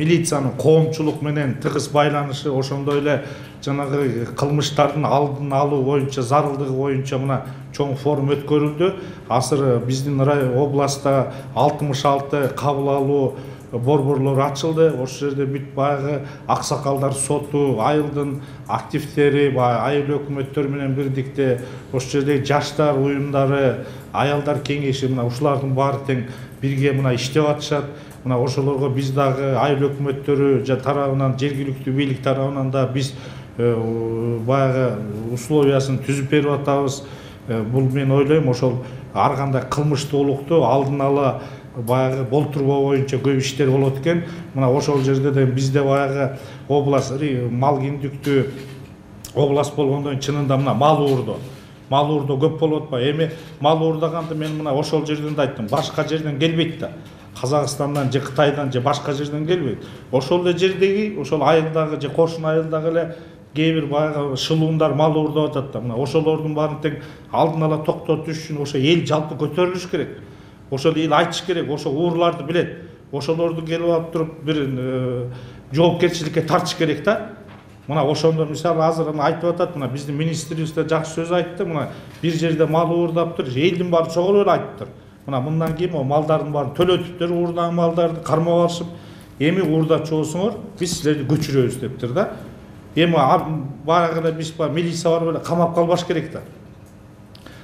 милициянын коомчулук менен тыгыз байланышы, ошондой эле жанагы кылмыштардын алдын алуу боюнча, зарылдыгы боюнча мына чоң форум өткөрүлдү. Азыр биздин областта 66 кабыл алуу борборлор ачылды. Ошол жерде бүт баягы аксакалдар соту, айылдын активдери, айыл өкмөттөр менен бирдикте ошол жердеги жаштар уюмдары, аялдар кеңеши мына ушулардын баары тең бирге мына иштеп атышат. Мына ошолорго биз дагы айыл өкмөттөрү тарабынан, жергиликтүү бийлик тарабынан да биз баягы условиясын түзүп берип атабыз. Бул мен ойлойм, ошол ар кандай кылмыштуулукту алдын ала баягы болтурбоо боюнча көп иштер болот экен. Мына ошол жерде да бизде баягы область мал киндиктүү область болгондон чынында мына мал уурдоо көп болуп атпайбы? Эми мал уурдаганды мен мына ошол жерден да айттым. Башка жерден келбейт да. Казакстандан же Кытайдан же башка жерден келбейт. Ошол эле жердеги, ошол айылдагы же кошун айылдагы эле кээ бир баягы шылуундар мал уурдап атат да. Мына ошолордун баарын тең алдын ала токтотуш үчүн ошо эл жалпы көтөрүлүш керек. Ошол эл айтыш керек, ошо уурларды билет. Ошолорду келип алып туруп бир жоопкерчиликке тартыш керек да. Мына ошондо мисалы азыр айтып атат, мына биздин министрибиз да жакшы сөз айтты. Мына бир жерде мал уурдаптыр, элдин баары чогулуп эле айтыптыр. Мына мындан кийин малдардын баарын төлөтүптөр, уурдаган малдарды кармап алышып, эми уурдачу болсоңор биз силерди көчүрөбүз дептир да. Эми баягы эле биз милиция барып эле камап калбаш керек да.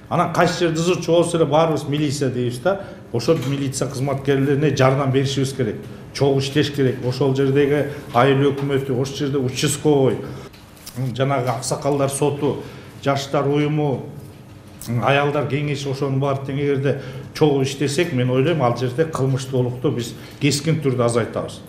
Анан кайсы жерде дозорчу болсо эле баарыбыз милиция дейбиз да. Ошол милиция кызматкерлерине жардам беришибиз керек. Чогуу иштеш керек. Ошол жердеги айыл өкмөтү, ошол жерде участковый, жанагы аксакалдар соту, жаштар уюму, аялдар кеңеши, ошонун баары тең эгерде чогуу иштесек, мен ойлойм ал жерде кылмыштуулукту биз кескин түрдө азайтабыз.